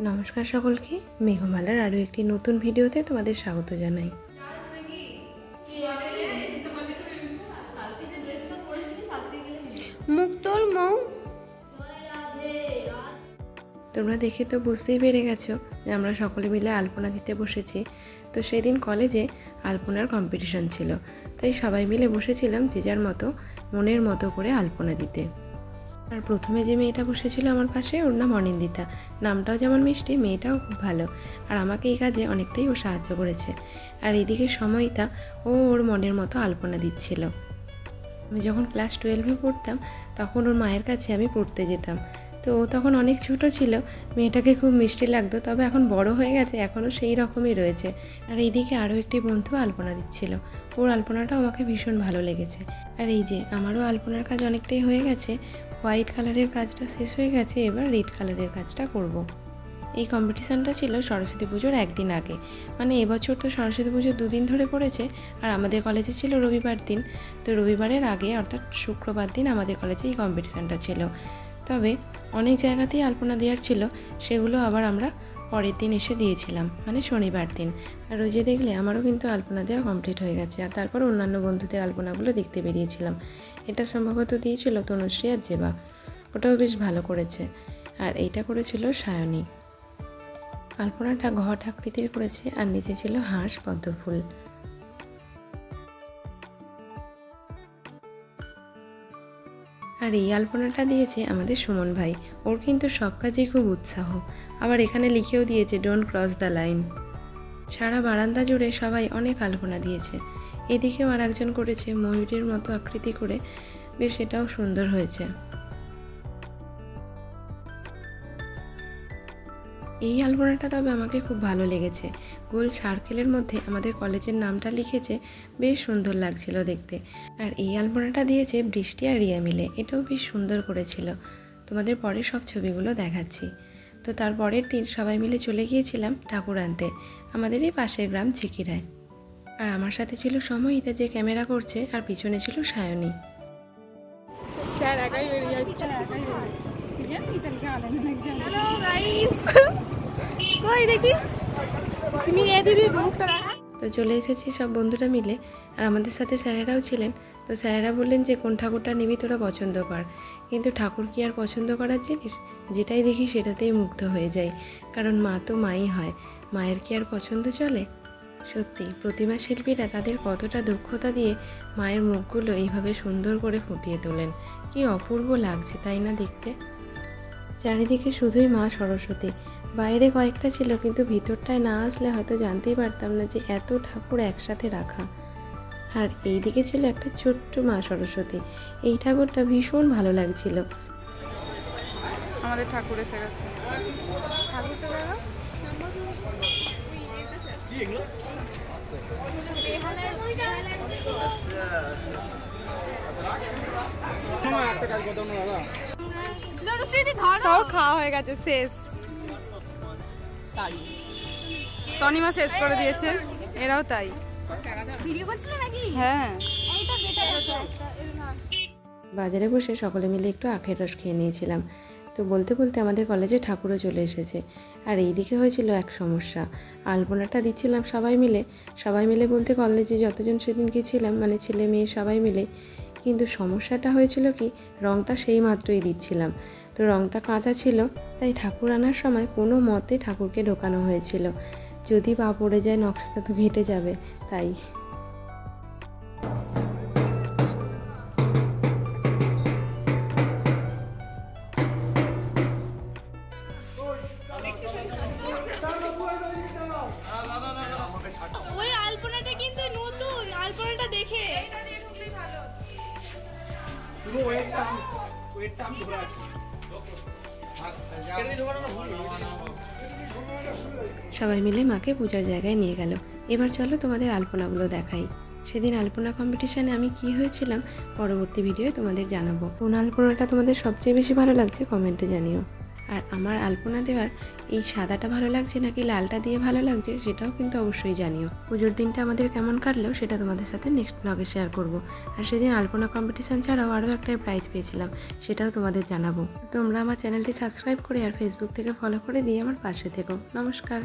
नमस्कार सकलके मेघमालार आरो एकटी नतून भिडियोते तोमादेर स्वागत जानाई। তোমরা দেখে তো বুঝতেই পেরে গেছো যে আমরা সকলে মিলে আলপনা দিতে বসেছি। তো সেদিন কলেজে আলপনার কম্পিটিশন ছিল, তাই সবাই মিলে বসেছিলাম যে যার মতো মনের মতো করে আলপনা দিতে। আর প্রথমে যে মেয়েটা বসেছিল আমার পাশে, ওর নাম অনিন্দিতা, নামটাও যেমন মিষ্টি, মেয়েটাও খুব ভালো, আর আমাকে এই কাজে অনেকটাই ও সাহায্য করেছে। আর এদিকে সময়টা ওর মনের মতো আলপনা দিচ্ছিল। আমি যখন ক্লাস 12-এ পড়তাম তখন ওর মায়ের কাছে আমি পড়তে যেতাম। তো ও তখন অনেক ছোটো ছিল, মেয়েটাকে খুব মিষ্টি লাগতো, তবে এখন বড় হয়ে গেছে, এখনও সেই রকমই রয়েছে। আর এইদিকে আরও একটি বন্ধু আলপনা দিচ্ছিল, ওর আলপনাটাও আমাকে ভীষণ ভালো লেগেছে। আর এই যে আমারও আলপনার কাজ অনেকটাই হয়ে গেছে, হোয়াইট কালারের কাজটা শেষ হয়ে গেছে, এবার রেড কালারের কাজটা করব। এই কম্পিটিশানটা ছিল সরস্বতী পুজোর একদিন আগে, মানে এবছর তো সরস্বতী পুজোর 2 দিন ধরে পড়েছে, আর আমাদের কলেজে ছিল রবিবার দিন। তো রবিবারের আগে অর্থাৎ শুক্রবার দিন আমাদের কলেজে এই কম্পিটিশানটা ছিল। তবে অনেক জায়গাতেই আলপনা দেওয়ার ছিল, সেগুলো আবার আমরা পরের দিন এসে দিয়েছিলাম, মানে শনিবার দিন। আর ওই যে দেখলে আমারও কিন্তু আলপনা দেওয়া কমপ্লিট হয়ে গেছে। আর তারপর অন্যান্য বন্ধুদের আলপনাগুলো দেখতে বেরিয়েছিলাম। এটা সম্ভবত দিয়েছিল তনুশ্রী আর জেবা, ওটাও বেশ ভালো করেছে। আর এইটা করেছিল সায়নী। আলপনাটা ঘট আকৃতির করেছে, আর নিচে ছিল হাঁস পদ্ম ফুল। আর এই আলপনাটা দিয়েছে আমাদের সুমন ভাই, ওর কিন্তু সব কাজেই খুব উৎসাহ। আবার এখানে লিখেও দিয়েছে ডোন্ট ক্রস দ্য লাইন। সারা বারান্দা জুড়ে সবাই অনেক আলপনা দিয়েছে। এদিকেও আর একজন করেছে ময়ূরের মতো আকৃতি করে, বেশ এটাও সুন্দর হয়েছে। এই আলপনাটা তবে আমাকে খুব ভালো লেগেছে, গোল সার্কেলের মধ্যে আমাদের কলেজের নামটা লিখেছে, বেশ সুন্দর লাগছিল দেখতে। আর এই আলপনাটা দিয়েছে বৃষ্টি আর রিয়া মিলে, এটাও বেশ সুন্দর করেছিল। তোমাদের পরে সব ছবিগুলো দেখাচ্ছি। তো তার পরের দিন সবাই মিলে চলে গিয়েছিলাম ঠাকুর আনতে, আমাদের এই পাশের গ্রাম ঝিকিরায়। আর আমার সাথে ছিল সময়িতা, যে ক্যামেরা করছে, আর পিছনে ছিল সায়নী। তো চলে এসেছি সব বন্ধুরা মিলে, আর আমাদের সাথে স্যারেরাও ছিলেন। তো স্যারেরা বললেন যে কোন ঠাকুরটা নিবি তোরা পছন্দ কর। কিন্তু ঠাকুর কি আর পছন্দ করার জিনিস, যেটাই দেখি সেটাতেই মুগ্ধ হয়ে যাই, কারণ মা তো মাই হয়, মায়ের কি আর পছন্দ চলে? সত্যি প্রতিমা শিল্পীরা তাদের কতটা দক্ষতা দিয়ে মায়ের মুখগুলো এইভাবে সুন্দর করে ফুটিয়ে তোলেন, কি অপূর্ব লাগছে তাই না দেখতে। চারিদিকে শুধুই মা সরস্বতী, বাইরে কয়েকটা ছিল, কিন্তু ভিতরটায় না আসলে হয়তো জানতেই পারতাম না যে এত ঠাকুর একসাথে রাখা। আর এই দিকে ছিল একটা ছোট্ট মা সরস্বতী, এই ঠাকুরটা ভীষণ ভালো লাগছিল। আমাদের ঠাকুর এসে গেছে। খাওয়া হয়ে গেছে, শেষ। তনিমা শেষ করে দিয়েছে, এরাও তাই। হ্যাঁ, বাজারে বসে সকলে মিলে একটু আখের রস খেয়ে নিয়েছিলাম। তো বলতে বলতে আমাদের কলেজে ঠাকুরও চলে এসেছে। আর এইদিকে হয়েছিল এক সমস্যা, আলপনাটা দিচ্ছিলাম সবাই মিলে বলতে কলেজে যতজন সেদিন গিয়েছিলাম, মানে ছেলে মেয়ে সবাই মিলে। কিন্তু সমস্যাটা হয়েছিল কি, রঙটা সেই মাত্রই দিচ্ছিলাম, তো রঙটা কাঁচা ছিল, তাই ঠাকুর আনার সময় কোনো মতে ঠাকুরকে ঢোকানো হয়েছিল। যদি পা পড়ে যায় নকশাটা তো ঘেঁটে যাবে, তাই। ওই আলপনাটা কিন্তু নতুন, আলপনাটা দেখে সবাই মিলে মাকে পূজার জায়গায় নিয়ে গেল। এবার চলো তোমাদের আলপনাগুলো দেখাই। সেদিন আলপনা কম্পিটিশানে আমি কি হয়েছিলাম পরবর্তী ভিডিওয়ে তোমাদের জানাবো। কোন আলপনাটা তোমাদের সবচেয়ে বেশি ভালো লাগছে কমেন্টে জানিও। আর আমার আলপনা দেওয়ার এই সাদাটা ভালো লাগছে নাকি লালটা দিয়ে ভালো লাগছে সেটাও কিন্তু অবশ্যই জানিও। পুজোর দিনটা আমাদের কেমন কাটলো সেটা তোমাদের সাথে নেক্সট ব্লগে শেয়ার করব। আর সেদিন আলপনা কম্পিটিশান ছাড়াও আরও একটা প্রাইজ পেয়েছিলাম, সেটাও তোমাদের জানাবো। তোমরা আমার চ্যানেলটি সাবস্ক্রাইব করে আর ফেসবুক থেকে ফলো করে দিয়ে আমার পাশে থেকো। নমস্কার।